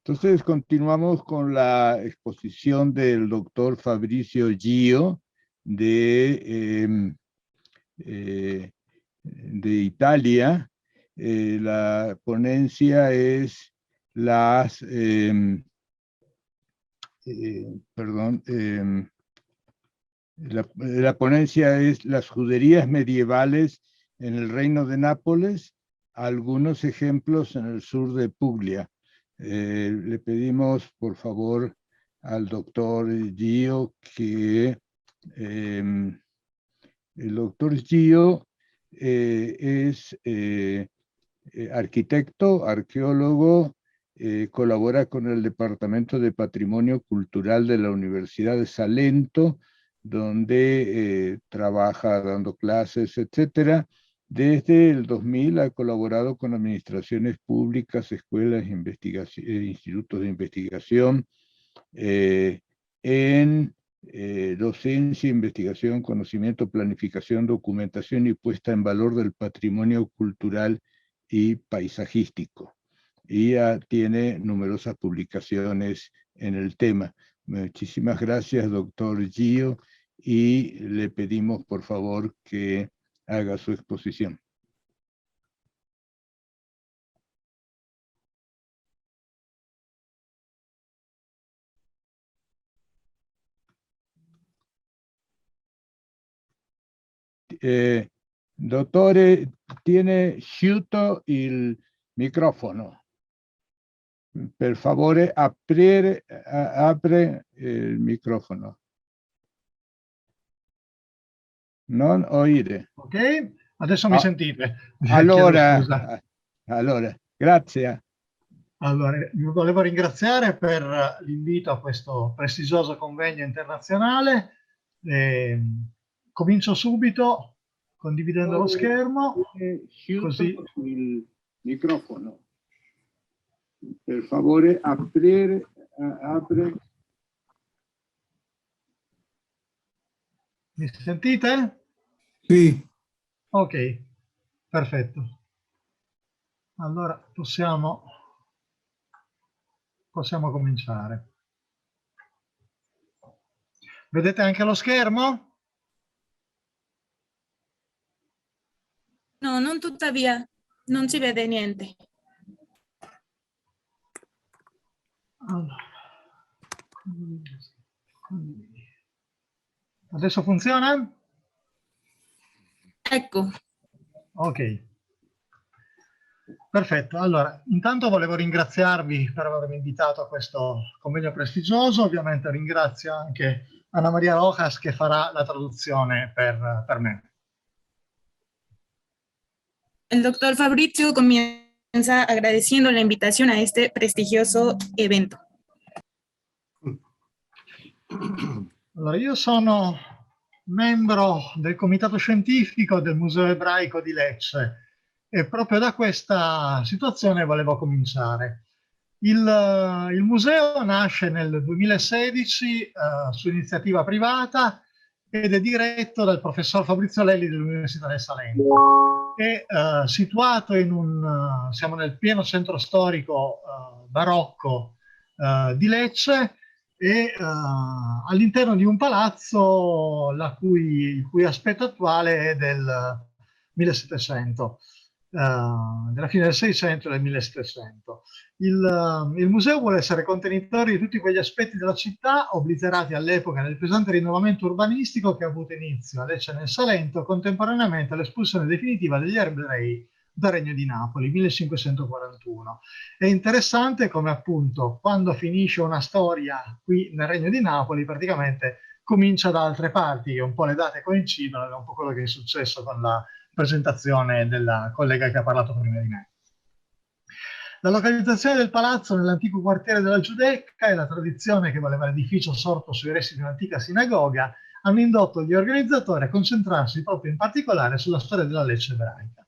Entonces continuamos con la exposición del doctor Fabrizio Gio de, de Italia. La ponencia es las, perdón, la ponencia es las juderías medievales en el Reino de Nápoles, algunos ejemplos en el sur de Puglia. Le pedimos, por favor, al doctor Gio que el doctor Gio es arquitecto, arqueólogo, colabora con el Departamento de Patrimonio Cultural de la Universidad de Salento, donde trabaja dando clases, etcétera. Desde el 2000 ha colaborado con administraciones públicas, escuelas, institutos de investigación, en docencia, investigación, conocimiento, planificación, documentación y puesta en valor del patrimonio cultural y paisajístico. Y tiene numerosas publicaciones en el tema. Muchísimas gracias, doctor Gio, y le pedimos, por favor, que haga su exposición. Dottore, tiene chiuso il microfono. Per favore, apre il microfono. Non oire. Ok, adesso mi sentite. Allora, grazie. Allora, vi volevo ringraziare per l'invito a questo prestigioso convegno internazionale. Comincio subito condividendo lo schermo. Così. Il microfono. Per favore, apre. Mi sentite? Sì. Ok, perfetto. Allora possiamo cominciare. Vedete anche lo schermo? No, non tuttavia, non si vede niente. Allora. Adesso funziona? Ecco. Ok. Perfetto, allora intanto volevo ringraziarvi per avermi invitato a questo convegno prestigioso. Ovviamente ringrazio anche Ana Maria Rojas che farà la traduzione per me. El doctor Fabrizio comienza agradeciendo la invitación a este prestigioso evento. Allora, io sono membro del comitato scientifico del Museo Ebraico di Lecce e proprio da questa situazione volevo cominciare. Il museo nasce nel 2016 su iniziativa privata ed è diretto dal professor Fabrizio Lelli dell'Università del Salento. È situato siamo nel pieno centro storico barocco di Lecce e all'interno di un palazzo il cui aspetto attuale è del 1700. Della fine del 600 e del 1700. Il museo vuole essere contenitore di tutti quegli aspetti della città obliterati all'epoca nel pesante rinnovamento urbanistico che ha avuto inizio a Lecce nel Salento contemporaneamente all'espulsione definitiva degli ebrei dal Regno di Napoli, 1541. È interessante come appunto quando finisce una storia qui nel Regno di Napoli praticamente comincia da altre parti, un po' le date coincidono, è un po' quello che è successo con la presentazione della collega che ha parlato prima di me. La localizzazione del palazzo nell'antico quartiere della Giudecca e la tradizione che voleva l'edificio sorto sui resti di un'antica sinagoga hanno indotto gli organizzatori a concentrarsi proprio in particolare sulla storia della Lecce ebraica.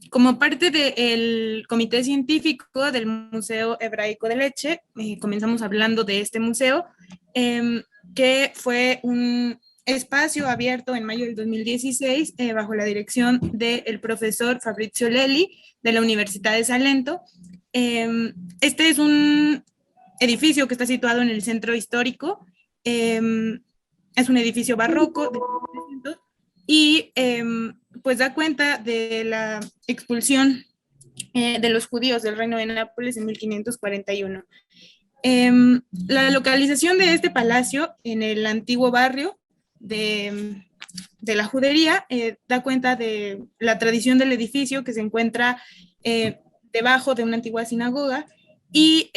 Como parte del comité científico del Museo Hebraico de Lecce, comenzamos hablando de este museo, que fue un espacio abierto en mayo del 2016 bajo la dirección del profesor Fabrizio Lelli de la Universidad de Salento. Este es un edificio que está situado en el centro histórico. Es un edificio barroco de 1300 y pues da cuenta de la expulsión de los judíos del Reino de Nápoles en 1541. La localización de este palacio en el antiguo barrio de la judería da cuenta de la tradición del edificio que se encuentra debajo de una antigua sinagoga y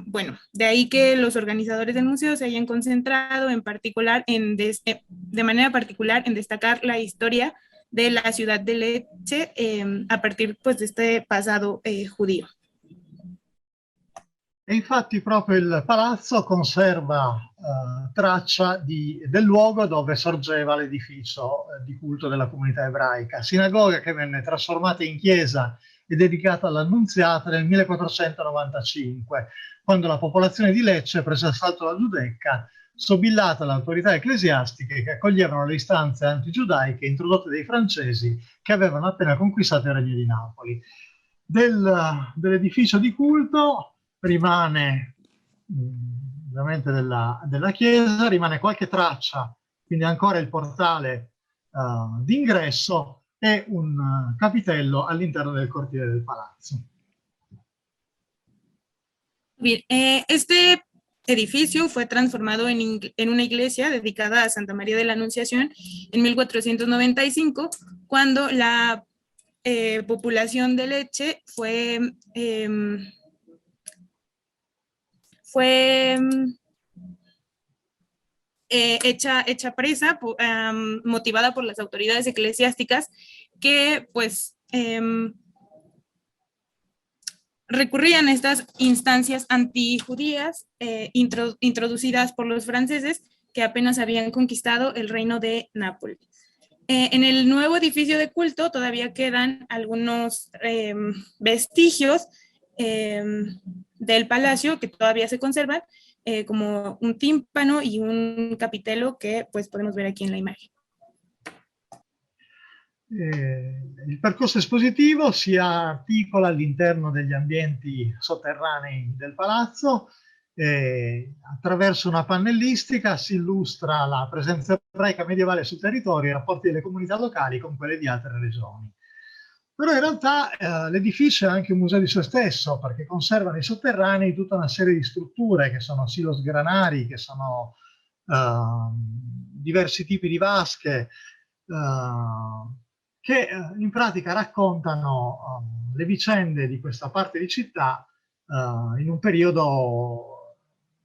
bueno, de ahí que los organizadores del museo se hayan concentrado en particular de manera particular en destacar la historia de la ciudad de Lecce a partir pues de este pasado judío. E infatti proprio il palazzo conserva traccia del luogo dove sorgeva l'edificio di culto della comunità ebraica, sinagoga che venne trasformata in chiesa e dedicata all'Annunziata nel 1495, quando la popolazione di Lecce prese assalto la Giudecca, sobillata da autorità ecclesiastiche che accoglievano le istanze antigiudaiche introdotte dai francesi che avevano appena conquistato il Regno di Napoli. Dell'edificio di culto rimane ovviamente della chiesa, rimane qualche traccia, quindi ancora il portale d'ingresso e un capitello all'interno del cortile del palazzo. Bien, este edificio fue transformado en una iglesia dedicada a Santa María de la Anunciación en 1495, cuando la población de Lecce fue hecha presa, motivada por las autoridades eclesiásticas que pues recurrían a estas instancias antijudías introducidas por los franceses que apenas habían conquistado el reino de Nápoles. En el nuevo edificio de culto todavía quedan algunos vestigios del palacio que todavía se conservan, como un tímpano y un capitello que pues podemos ver aquí en la imagen. Il percorso espositivo si articola all'interno degli ambienti sotterranei del palazzo. Attraverso una pannellistica si illustra la presenza ebraica medievale sul territorio e i rapporti delle comunità locali con quelle di altre regioni. Però in realtà l'edificio è anche un museo di se stesso, perché conserva nei sotterranei tutta una serie di strutture che sono silos granari, che sono diversi tipi di vasche, che in pratica raccontano le vicende di questa parte di città in un periodo,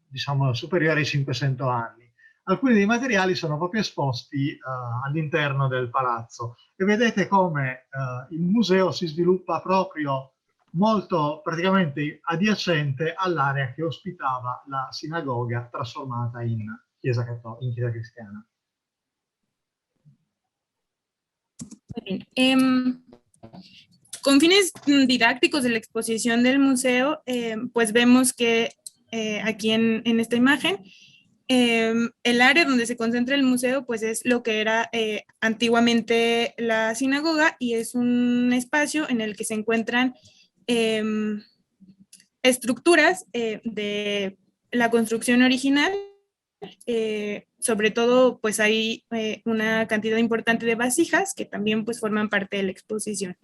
diciamo, superiore ai 500 anni. Alcuni dei materiali sono proprio esposti all'interno del palazzo e vedete come il museo si sviluppa proprio molto praticamente adiacente all'area che ospitava la sinagoga trasformata in chiesa cristiana. Con fines didácticos de la exposición del museo, pues vemos que aquí en esta imagen, el área donde se concentra el museo pues es lo que era antiguamente la sinagoga y es un espacio en el que se encuentran estructuras de la construcción original. Sobre todo pues hay una cantidad importante de vasijas que también pues forman parte de la exposición.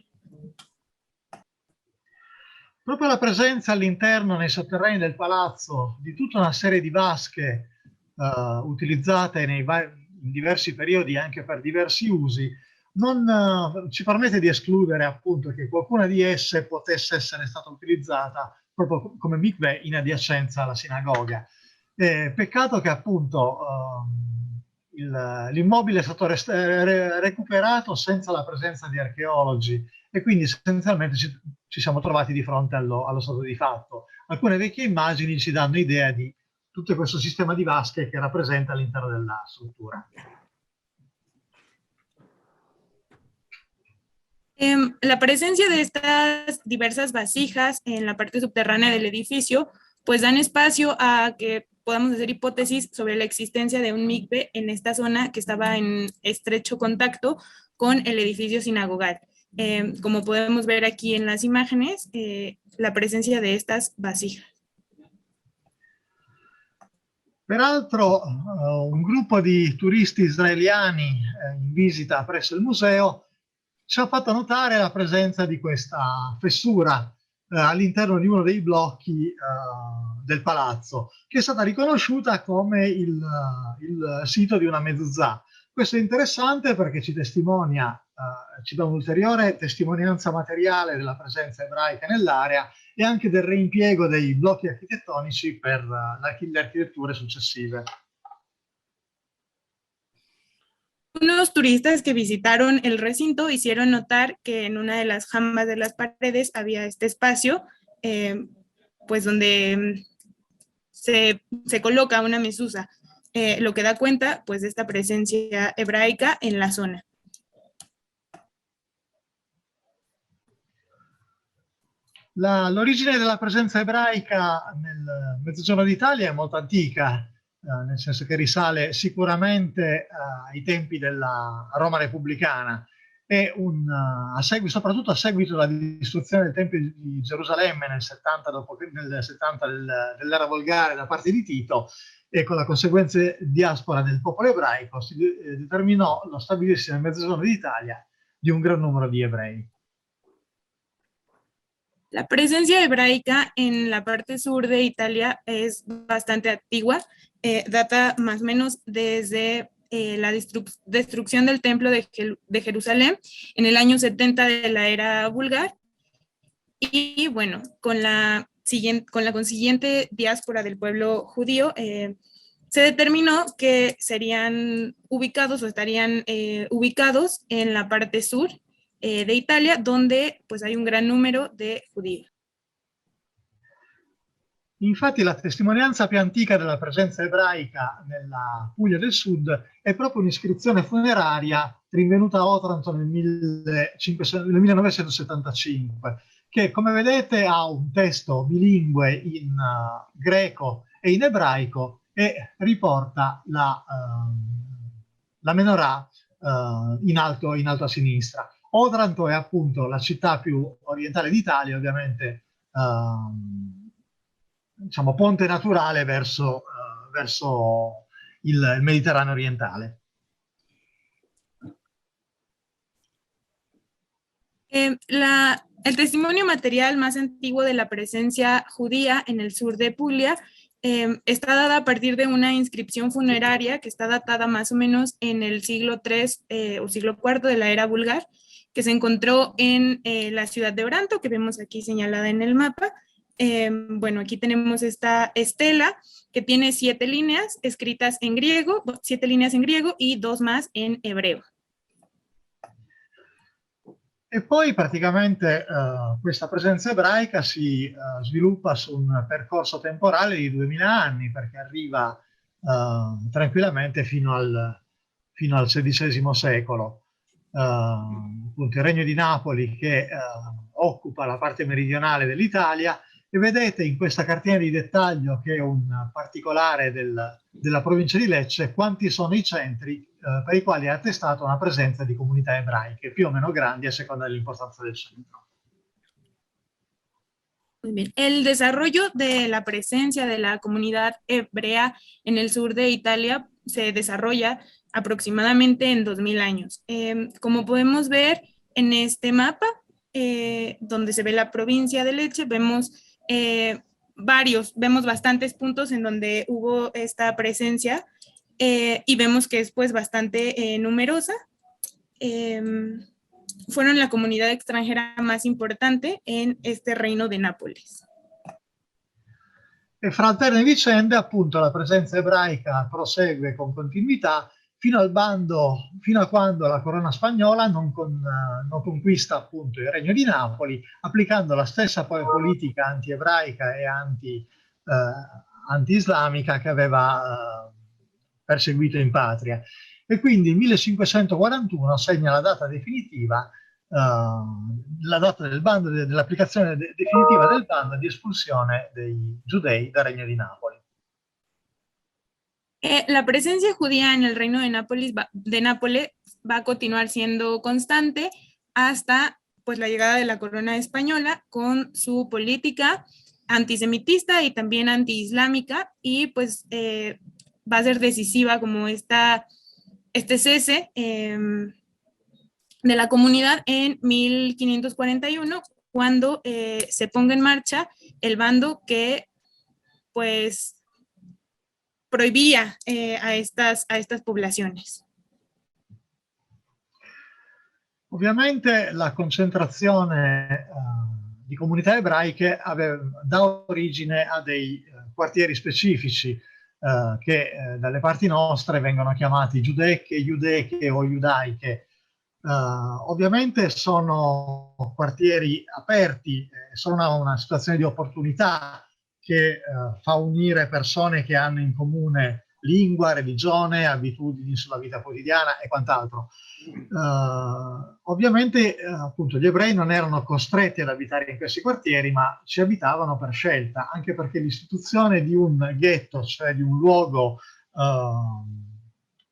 Proprio la presenza all'interno, nei sotterranei del palazzo, di tutta una serie di vasche utilizzate in diversi periodi anche per diversi usi, non ci permette di escludere appunto che qualcuna di esse potesse essere stata utilizzata proprio come mikveh in adiacenza alla sinagoga. Peccato che appunto l'immobile è stato recuperato senza la presenza di archeologi e quindi essenzialmente ci siamo trovati di fronte allo stato di fatto. Alcune vecchie immagini ci danno idea di tutto questo sistema di vasche che era presente all'interno della struttura. La presencia de estas diversas vasijas en la parte subterránea del edificio pues dan espacio a que podamos hacer hipótesis sobre la existencia de un mikve en esta zona que estaba en estrecho contacto con el edificio sinagogal. Como podemos ver aquí en las imágenes, la presencia de estas vasijas. Peraltro un gruppo di turisti israeliani in visita presso il museo ci ha fatto notare la presenza di questa fessura all'interno di uno dei blocchi del palazzo, che è stata riconosciuta come il sito di una mezuzah. Questo è interessante perché ci testimonia, ci dà un'ulteriore testimonianza materiale della presenza ebraica nell'area e anche del reimpiego dei blocchi architettonici per le architetture successive. Unos turistas que visitaron el recinto hicieron notar que en una de las jambas de las paredes había este espacio, pues donde se coloca una mezuzá, lo que da cuenta pues de esta presencia hebraica en la zona. L'origine della presenza ebraica nel Mezzogiorno d'Italia è molto antica, nel senso che risale sicuramente ai tempi della Roma repubblicana e soprattutto a seguito della distruzione del Tempio di Gerusalemme nel 70, dell'era volgare da parte di Tito, e con la conseguente diaspora del popolo ebraico si determinò lo stabilirsi nel Mezzogiorno d'Italia di un gran numero di ebrei. La presencia hebraica en la parte sur de Italia es bastante antigua, data más o menos desde la destrucción del templo de Jerusalén en el año 70 de la era vulgar, y bueno, con la consiguiente diáspora del pueblo judío, se determinó que serían ubicados o estarían ubicados en la parte sur de Italia, donde pues hay un gran numero de judíos. Infatti la testimonianza più antica della presenza ebraica nella Puglia del Sud è proprio un'iscrizione funeraria rinvenuta a Otranto nel 1975, che come vedete ha un testo bilingue in greco e in ebraico e riporta la menorah in alto a sinistra. Otranto è appunto la città più orientale d'Italia, ovviamente diciamo ponte naturale verso il Mediterraneo orientale. El testimonio material más antiguo de la presencia judía en el sur de Puglia está dada a partir de una inscripción funeraria que está datada más o menos en el siglo III o siglo IV de la era vulgar, que se encontró en la ciudad de Oranto, que vemos aquí señalada en el mapa. Bueno, aquí tenemos esta estela que tiene 7 líneas escritas en griego, 7 líneas en griego y 2 más en hebreo. E poi praticamente questa presenza ebraica si sviluppa su un percorso temporale di 2000 anni, perché arriva tranquillamente fino al XVI secolo. Appunto il Regno di Napoli che occupa la parte meridionale dell'Italia, e vedete in questa cartina di dettaglio, che è un particolare della provincia di Lecce, quanti sono i centri per i quali è attestata una presenza di comunità ebraiche, più o meno grandi a seconda dell'importanza del centro. Muy bien. El desarrollo de la presencia de la comunidad hebrea en el sur de Italia se desarrolla aproximadamente en 2000 años. Como podemos ver en este mapa, donde se ve la provincia de Lecce, vemos bastantes puntos en donde hubo esta presencia y vemos que es pues bastante numerosa. Fueron la comunidad extranjera más importante en este reino de Nápoles. E fra alterne vicende, appunto, la presenza ebraica prosegue con continuità fino a quando la corona spagnola non conquista appunto il Regno di Napoli, applicando la stessa politica anti-ebraica e anti-islamica che aveva perseguito in patria. E quindi il 1541 segna la data definitiva, la data dell'applicazione definitiva del bando di espulsione dei giudei dal Regno di Napoli. La presencia judía en el reino de Nápoles va a continuar siendo constante hasta pues, la llegada de la corona española con su política antisemitista y también antiislámica, y pues va a ser decisiva como este cese de la comunidad en 1541, cuando se ponga en marcha el bando que pues proibía a estas poblaciones. Ovviamente la concentrazione di comunità ebraiche dà origine a dei quartieri specifici che dalle parti nostre vengono chiamati giudecche, iudeiche o iudaiche. Ovviamente sono quartieri aperti, sono una situazione di opportunità che fa unire persone che hanno in comune lingua, religione, abitudini sulla vita quotidiana e quant'altro. Ovviamente appunto gli ebrei non erano costretti ad abitare in questi quartieri, ma ci abitavano per scelta, anche perché l'istituzione di un ghetto, cioè di un luogo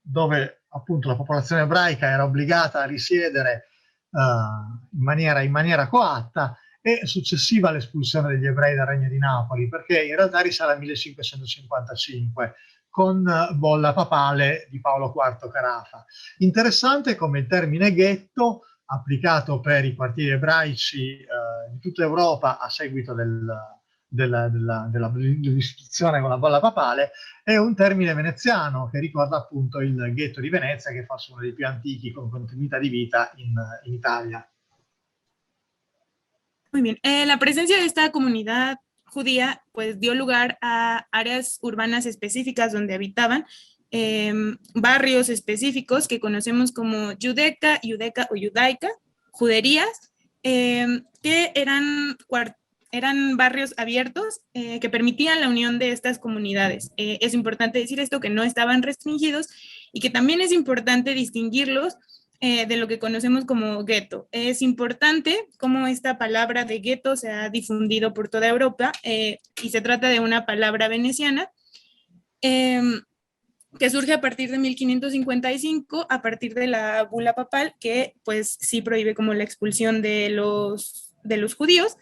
dove appunto la popolazione ebraica era obbligata a risiedere in maniera coatta, è successiva all'espulsione degli ebrei dal Regno di Napoli, perché in realtà risale al 1555 con bolla papale di Paolo IV Carafa. Interessante come il termine ghetto, applicato per i quartieri ebraici di tutta Europa a seguito dell'istituzione con la bolla papale, è un termine veneziano che ricorda appunto il ghetto di Venezia, che è forse uno dei più antichi con continuità di vita in Italia. Muy bien. La presencia de esta comunidad judía pues dio lugar a áreas urbanas específicas donde habitaban barrios específicos que conocemos como Judeca o Judaica, juderías, que eran barrios abiertos que permitían la unión de estas comunidades. Es importante decir esto, que no estaban restringidos, y que también es importante distinguirlos de lo que conocemos como gueto. Es importante cómo esta palabra de gueto se ha difundido por toda Europa y se trata de una palabra veneciana que surge a partir de 1555, a partir de la bula papal, que pues sí prohíbe como la expulsión de los judíos,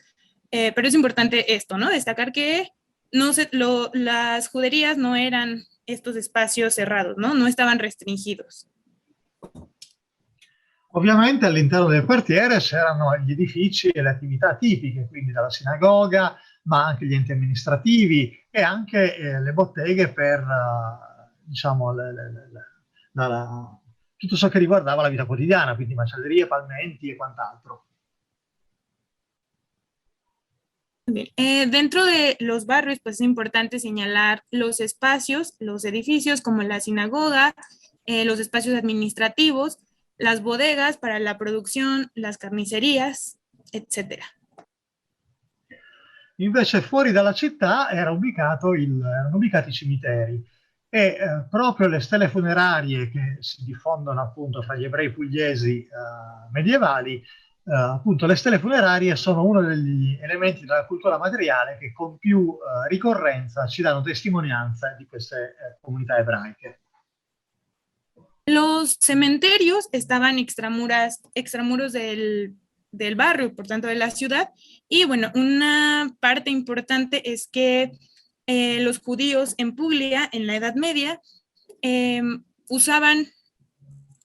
pero es importante esto, ¿no? Destacar que las juderías no eran estos espacios cerrados, ¿no? No estaban restringidos. Ovviamente all'interno del quartiere c'erano gli edifici e le attività tipiche, quindi dalla sinagoga, ma anche gli enti amministrativi e anche le botteghe per diciamo, tutto ciò che riguardava la vita quotidiana, quindi macellerie, palmenti e quant'altro. Bien. Dentro de los barrios, pues es importante señalar los espacios, los edificios como la sinagoga, los espacios administrativos, las bodegas para la producción, las carnicerías, etc. Invece fuori dalla città erano ubicati i cimiteri e proprio le stele funerarie che si diffondono appunto fra gli ebrei pugliesi medievali, appunto le stele funerarie sono uno degli elementi della cultura materiale che con più ricorrenza ci danno testimonianza di queste comunità ebraiche. Los cementerios estaban extramuros del barrio, por tanto de la ciudad, y bueno, una parte importante es que los judíos en Puglia, en la Edad Media, usaban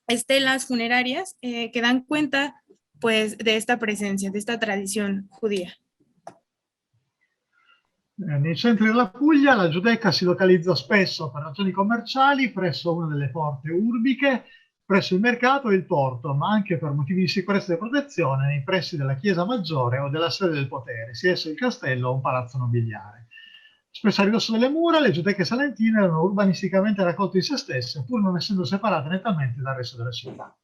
estelas funerarias que dan cuenta pues de esta presencia, de esta tradición judía. Nei centri della Puglia la Giudecca si localizza spesso per ragioni commerciali presso una delle porte urbiche, presso il mercato e il porto, ma anche per motivi di sicurezza e protezione nei pressi della chiesa maggiore o della sede del potere, sia esso il castello o un palazzo nobiliare. Spesso a ridosso delle mura, le giudecche salentine erano urbanisticamente raccolte in se stesse, pur non essendo separate nettamente dal resto della città.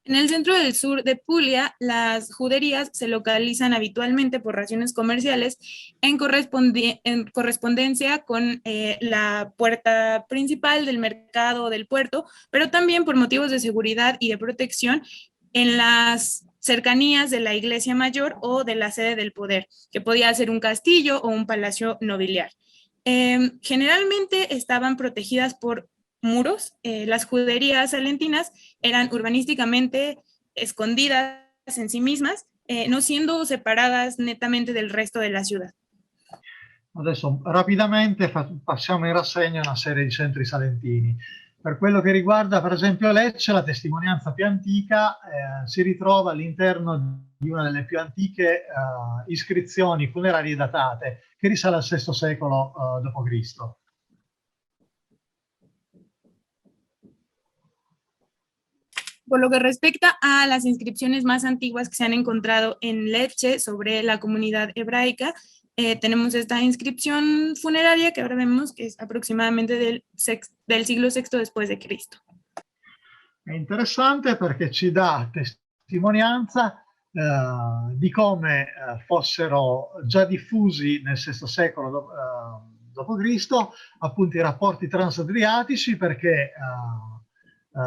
En el centro del sur de Puglia, las juderías se localizan habitualmente por razones comerciales en correspondencia con la puerta principal del mercado o del puerto, pero también por motivos de seguridad y de protección en las cercanías de la iglesia mayor o de la sede del poder, que podía ser un castillo o un palacio nobiliario. Generalmente estaban protegidas por muros. Las juderías salentinas eran urbanísticamente escondidas en sí mismas, no siendo separadas netamente del resto de la ciudad. Adesso rapidamente passiamo in rassegna una serie di centri salentini. Per quello che riguarda per esempio Lecce, la testimonianza più antica si ritrova all'interno di una delle più antiche iscrizioni funerarie datate, che risale al VI secolo d.C. Por lo que respecta a las inscripciones más antiguas que se han encontrado en Lecce sobre la comunidad hebraica, tenemos esta inscripción funeraria que ahora vemos que es aproximadamente del siglo VI después de Cristo. È interessante perché ci dà testimonianza di come fossero già diffusi nel VI secolo d.C. appunto i rapporti transadriatici, perché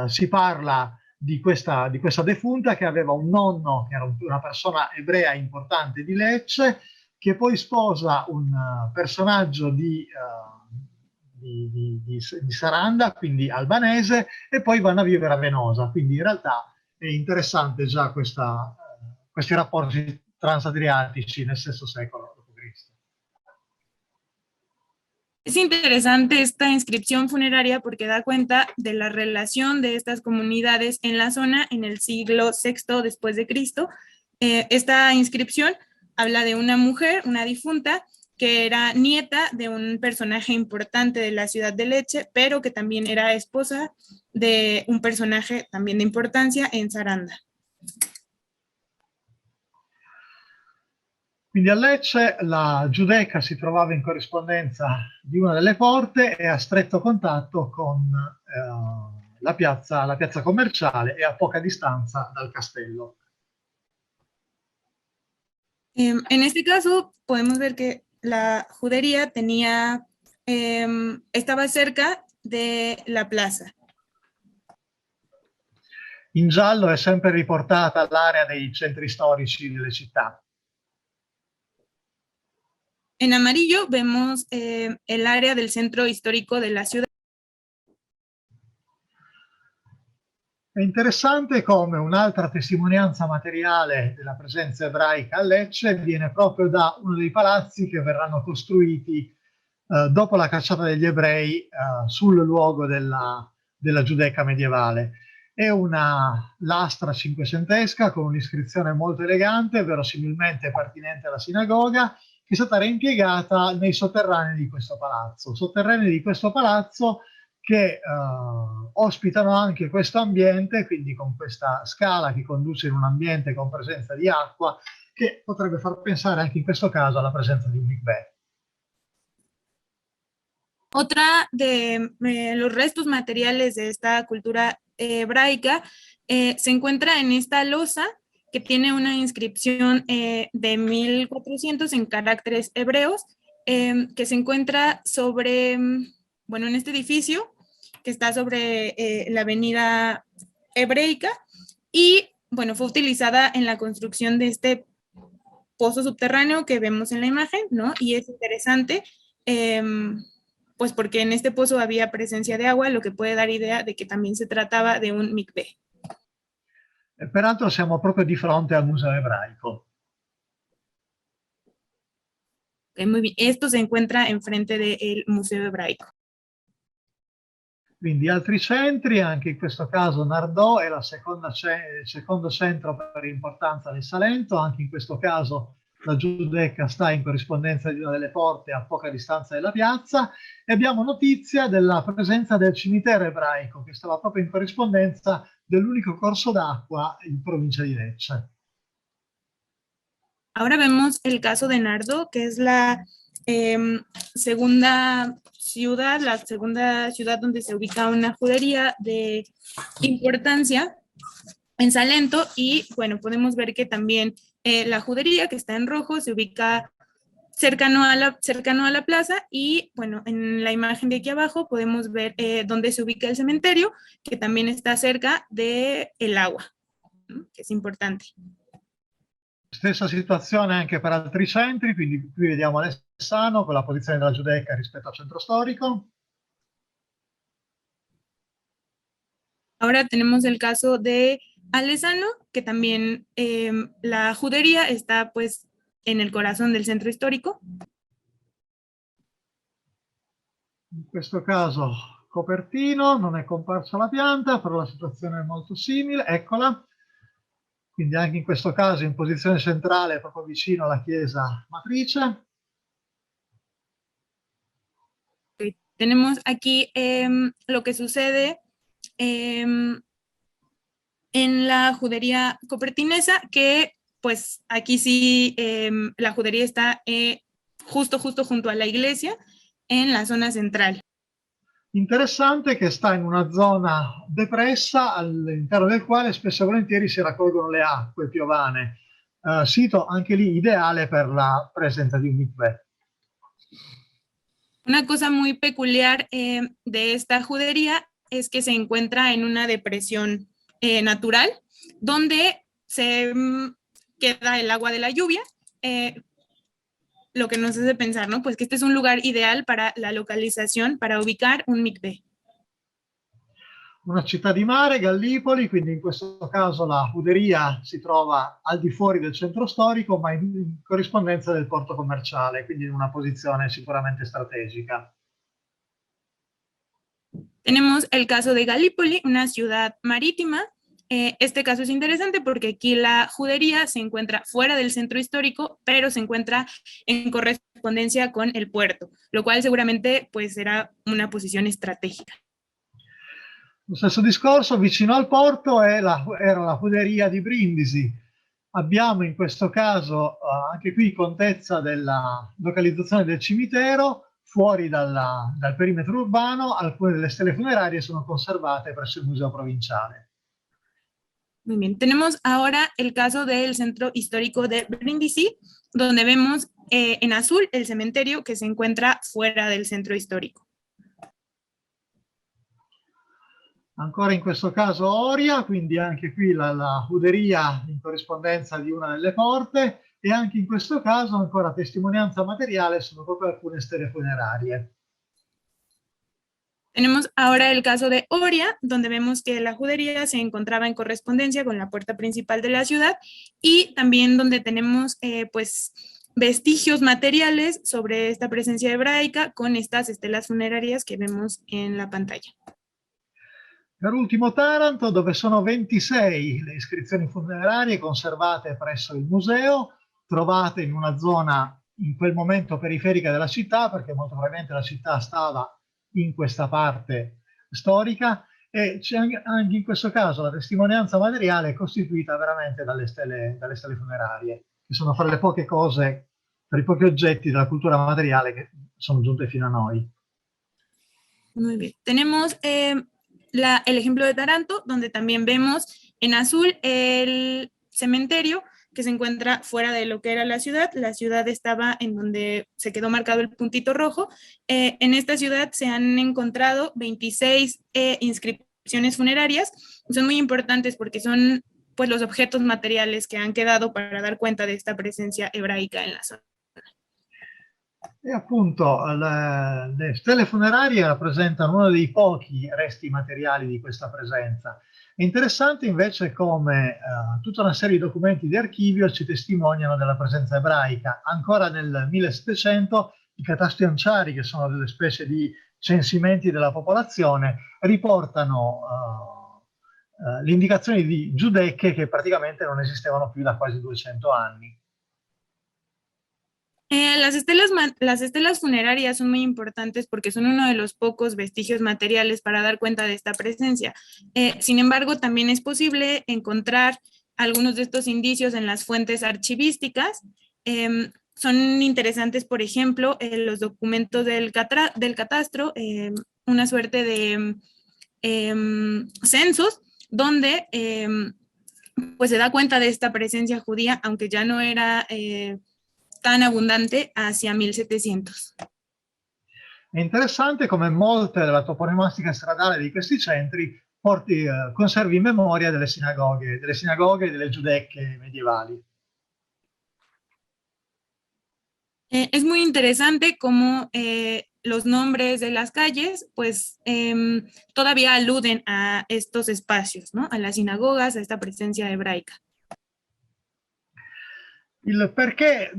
si parla di questa defunta che aveva un nonno che era una persona ebrea importante di Lecce, che poi sposa un personaggio di Saranda, quindi albanese, e poi vanno a vivere a Venosa. Quindi in realtà è interessante già questi rapporti transadriatici nel VI secolo d.C. Es interesante esta inscripción funeraria porque da cuenta de la relación de estas comunidades en la zona en el siglo VI después de Cristo. Esta inscripción habla de una mujer, una difunta, que era nieta de un personaje importante de la ciudad de Lecce, pero que también era esposa de un personaje también de importancia en Saranda. Quindi a Lecce la Giudecca si trovava in corrispondenza di una delle porte e a stretto contatto con la piazza commerciale e a poca distanza dal castello. En este caso podemos ver que la judería estaba cerca de la plaza. In giallo è sempre riportata l'area dei centri storici delle città. En amarillo vemos el área del centro histórico de la ciudad. È interessante come un'altra testimonianza materiale della presenza ebraica a Lecce viene proprio da uno dei palazzi che verranno costruiti dopo la cacciata degli ebrei sul luogo della Giudecca medievale. È una lastra cinquecentesca con un'iscrizione molto elegante, verosimilmente appartenente alla sinagoga, che è stata reimpiegata nei sotterranei di questo palazzo. Sotterranei di questo palazzo che ospitano anche questo ambiente, quindi con questa scala che conduce in un ambiente con presenza di acqua, che potrebbe far pensare anche in questo caso alla presenza di un mikveh. Otra de los restos materiales de esta cultura hebraica se encuentra en esta losa que tiene una inscripción de 1400 en caracteres hebreos, que se encuentra sobre, bueno, en este edificio que está sobre la avenida Hebreica, y bueno, fue utilizada en la construcción de este pozo subterráneo que vemos en la imagen, ¿no? Y es interesante, pues porque en este pozo había presencia de agua, lo que puede dar idea de que también se trataba de un mikveh. Peraltro siamo proprio di fronte al Museo Ebraico. Okay, muy bien. Esto se encuentra enfrente del Museo Ebraico. Quindi altri centri, anche in questo caso Nardò è il secondo centro per importanza del Salento, anche in questo caso la Giudecca sta in corrispondenza di una delle porte a poca distanza della piazza, e abbiamo notizia della presenza del cimitero ebraico che stava proprio in corrispondenza dell'unico corso d'acqua in provincia di Lecce. Ahora vemos el caso de Nardò, que es la segunda ciudad donde se ubica una judería de importancia en Salento, y bueno, podemos ver que también la judería, que está en rojo, se ubica cercano a la plaza, y bueno, en la imagen de aquí abajo podemos ver dónde se ubica el cementerio, que también está cerca del agua, ¿no? Que es importante. Stessa situazione anche per altri centri, quindi qui vediamo Alessano con la posizione della Giudecca rispetto al centro storico. Ahora tenemos el caso de Alessano, que también la judería está pues en el corazón del centro histórico. In questo caso copertino, non è comparsa la pianta, però la situazione è molto simile, eccola. Quindi anche in questo caso in posizione centrale, proprio vicino alla chiesa matrice. Tenemos aquí lo que sucede en la judería copertinesa, que pues aquí sí la judería está justo junto a la iglesia, en la zona central. Interessante che sta in una zona depressa all'interno del quale spesso e volentieri si raccolgono le acque piovane, sito anche lì ideale per la presenza di un mikveh. Una cosa muy peculiar de esta judería es que se encuentra en una depresión natural, donde se queda el agua de la lluvia, lo que nos hace pensar, ¿no? Pues que este es un lugar ideal para la localización, para ubicar un mikveh. Una città di mare, Gallipoli, quindi in questo caso la juderia si trova al di fuori del centro storico, ma in corrispondenza del porto commerciale, quindi in una posizione sicuramente strategica. Tenemos el caso de Gallipoli, una ciudad marítima. Este caso es interesante porque aquí la judería se encuentra fuera del centro histórico, pero se encuentra en correspondencia con el puerto, lo cual seguramente pues será una posición estratégica. Lo stesso discorso, vicino al porto era la juderia di Brindisi. Abbiamo in questo caso anche qui contezza della localizzazione del cimitero, fuori dal perimetro urbano. Alcune delle stele funerarie sono conservate presso il Museo Provinciale. Muy bien, tenemos ahora el caso del centro histórico de Brindisi, donde vemos en azul el cementerio que se encuentra fuera del centro histórico. Ancora in questo caso Oria, quindi anche qui la juderia in corrispondenza di una delle porte, e anche in questo caso ancora testimonianza materiale sono proprio alcune stele funerarie. Tenemos ahora el caso de Oria, donde vemos que la judería se encontraba en correspondencia con la puerta principal de la ciudad, y también donde tenemos pues vestigios materiales sobre esta presencia hebraica con estas estelas funerarias que vemos en la pantalla. Per ultimo Taranto, dove sono 26 le iscrizioni funerarie conservate presso il museo, trovate in una zona in quel momento periferica della città, perché molto probabilmente la città stava in questa parte storica, e c'è anche in questo caso la testimonianza materiale è costituita veramente dalle stele funerarie, che sono fra le poche cose, tra i pochi oggetti della cultura materiale che sono giunte fino a noi. Muy bien. Tenemos el ejemplo de Taranto, donde también vemos en azul el cementerio que se encuentra fuera de lo que era la ciudad. La ciudad estaba en donde se quedó marcado el puntito rojo. En esta ciudad se han encontrado 26 inscripciones funerarias. Son muy importantes porque son pues los objetos materiales que han quedado para dar cuenta de esta presencia hebraica en la zona. E appunto le stele funerarie rappresentano uno dei pochi resti materiali di questa presenza. È interessante invece come tutta una serie di documenti di archivio ci testimoniano della presenza ebraica. Ancora nel 1700 i catastri onciari, che sono delle specie di censimenti della popolazione, riportano le indicazioni di giudecche che praticamente non esistevano più da quasi 200 anni. Las estelas funerarias son muy importantes porque son uno de los pocos vestigios materiales para dar cuenta de esta presencia. Sin embargo, también es posible encontrar algunos de estos indicios en las fuentes archivísticas. Son interesantes, por ejemplo, los documentos del catastro, una suerte de censos, donde pues se da cuenta de esta presencia judía, aunque ya no era tan abundante hacia 1700. È interessante come molte della toponomastica stradale di questi centri conservi in memoria delle sinagoghe e delle giudecche medievali. Es muy interesante cómo los nombres de las calles, pues todavía aluden a estos espacios, ¿no? A las sinagogas, a esta presencia hebraica. Il perché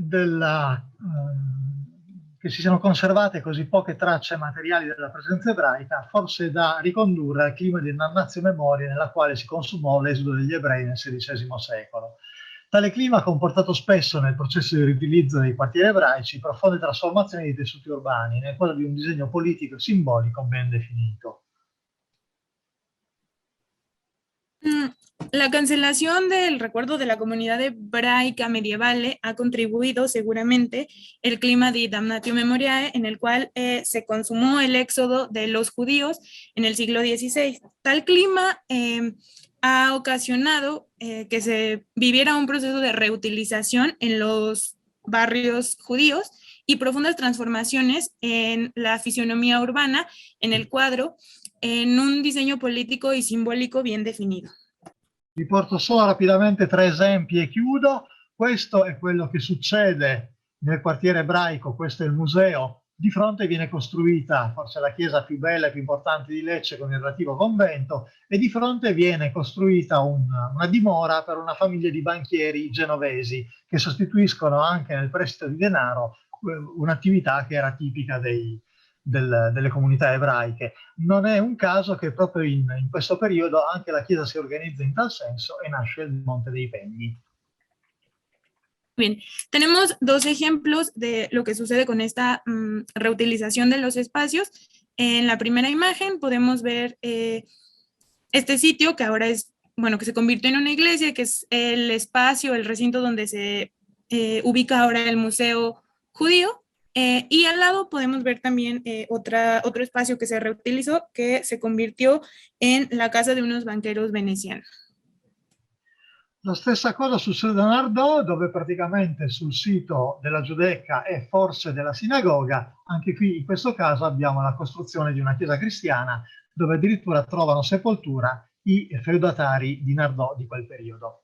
che si siano conservate così poche tracce materiali della presenza ebraica, forse da ricondurre al clima di damnazio memoria nella quale si consumò l'esodo degli ebrei nel XVI secolo. Tale clima ha comportato spesso nel processo di riutilizzo dei quartieri ebraici profonde trasformazioni di tessuti urbani nel quadro di un disegno politico e simbolico ben definito. La cancelación del recuerdo de la comunidad hebraica medieval ha contribuido seguramente el clima de damnatio memoriae en el cual se consumó el éxodo de los judíos en el siglo XVI. Tal clima ha ocasionado que se viviera un proceso de reutilización en los barrios judíos y profundas transformaciones en la fisionomía urbana, en el cuadro, en un diseño político y simbólico bien definido. Vi porto solo rapidamente 3 esempi e chiudo. Questo è quello che succede nel quartiere ebraico, questo è il museo. Di fronte viene costruita forse la chiesa più bella e più importante di Lecce con il relativo convento, e di fronte viene costruita una dimora per una famiglia di banchieri genovesi che sostituiscono anche nel prestito di denaro un'attività che era tipica delle comunità ebraiche. Non è un caso che proprio in questo periodo anche la Chiesa si organizza in tal senso e nasce il Monte dei Pegni. Bien, tenemos dos ejemplos de lo que sucede con esta reutilización de los espacios. En la primera imagen podemos ver este sitio que ahora es, bueno, que se convirtió en una iglesia, que es el espacio, el recinto donde se ubica ahora el Museo Judío. Y al lado podemos ver también otro espacio que se reutilizó, que se convirtió en la casa de unos banqueros venecianos. La stessa cosa succede a Nardò, dove praticamente sul sito della Giudecca e forse della sinagoga, anche qui in questo caso abbiamo la costruzione di una chiesa cristiana, dove addirittura trovano sepoltura i feudatari di Nardò di quel periodo.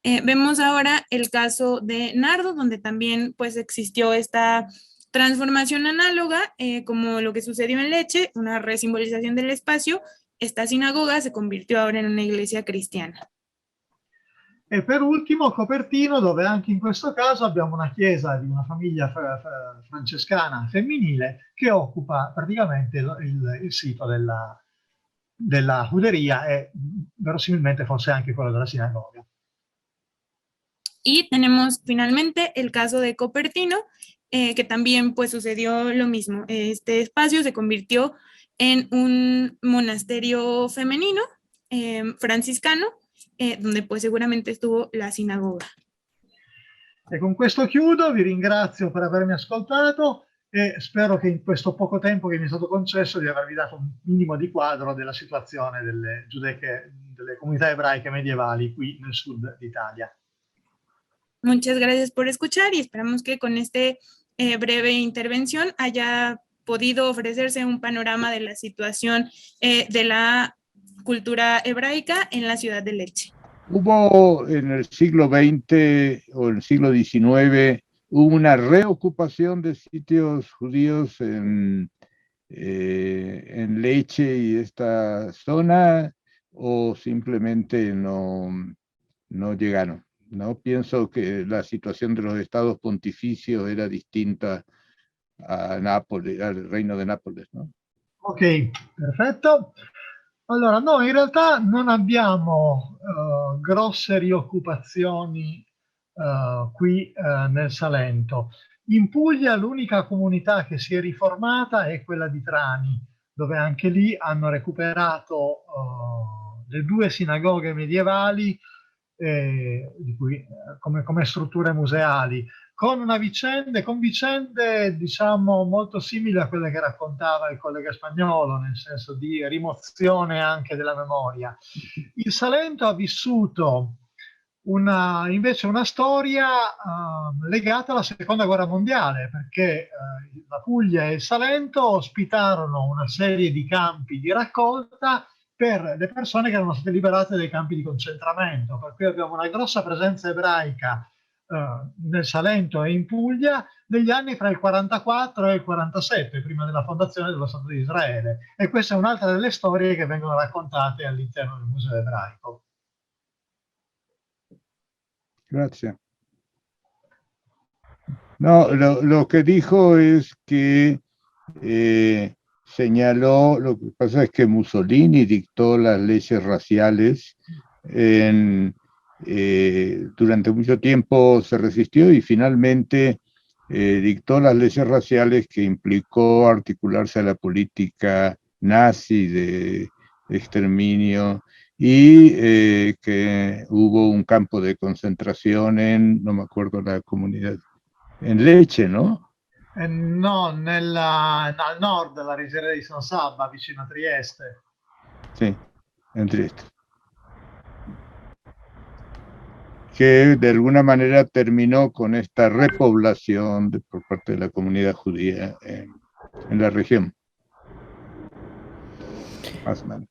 Vemos ahora el caso de Nardo, donde también pues existió esta transformación análoga, como lo que sucedió en Lecce, una resimbolización del espacio. Esta sinagoga se convirtió ahora en una iglesia cristiana. E per ultimo Copertino, dove anche in questo caso abbiamo una chiesa di una famiglia francescana femminile che occupa praticamente il sito della juderia e verosimilmente forse anche quello della sinagoga. Y tenemos finalmente el caso de Copertino, que también pues sucedió lo mismo. Este espacio se convirtió en un monasterio femenino franciscano, donde pues seguramente estuvo la sinagoga. E con questo chiudo, vi ringrazio per avermi ascoltato e spero che in questo poco tempo che mi è stato concesso di avervi dato un minimo di quadro della situazione delle comunità ebraiche medievali qui nel sud d'Italia. Muchas gracias por escuchar y esperamos que con esta breve intervención haya podido ofrecerse un panorama de la situación de la cultura hebraica en la ciudad de Lecce. Hubo en el siglo XX o en el siglo XIX una reocupación de sitios judíos en Lecce y esta zona, o simplemente no llegaron. ¿No? Pienso che la situazione dello Stato pontificio era distinta a Nápoles, al Reino di Nápoles, no? Ok, perfetto. Allora, no, in realtà non abbiamo grosse rioccupazioni qui nel Salento. In Puglia l'unica comunità che si è riformata è quella di Trani, dove anche lì hanno recuperato le 2 sinagoghe medievali di cui, come strutture museali, con vicende diciamo molto simili a quelle che raccontava il collega Spagnolo, nel senso di rimozione anche della memoria. Il Salento ha vissuto invece una storia legata alla Seconda Guerra Mondiale, perché la Puglia e il Salento ospitarono una serie di campi di raccolta per le persone che erano state liberate dai campi di concentramento, per cui abbiamo una grossa presenza ebraica nel Salento e in Puglia degli anni fra il 44 e il 47, prima della fondazione dello Stato di Israele. E questa è un'altra delle storie che vengono raccontate all'interno del Museo Ebraico. Gracias. No, lo que dijo es que señaló, lo que pasa es que Mussolini dictó las leyes raciales durante mucho tiempo se resistió y finalmente dictó las leyes raciales que implicó articularse a la política nazi de exterminio y que hubo un campo de concentración en, no me acuerdo la comunidad, en Lecce, ¿no? No, al nord della riserva di San Sabba, vicino a Trieste. Sí, en Trieste. Que de alguna manera terminó con esta repoblación por parte de la comunidad judía en la región. Más o menos.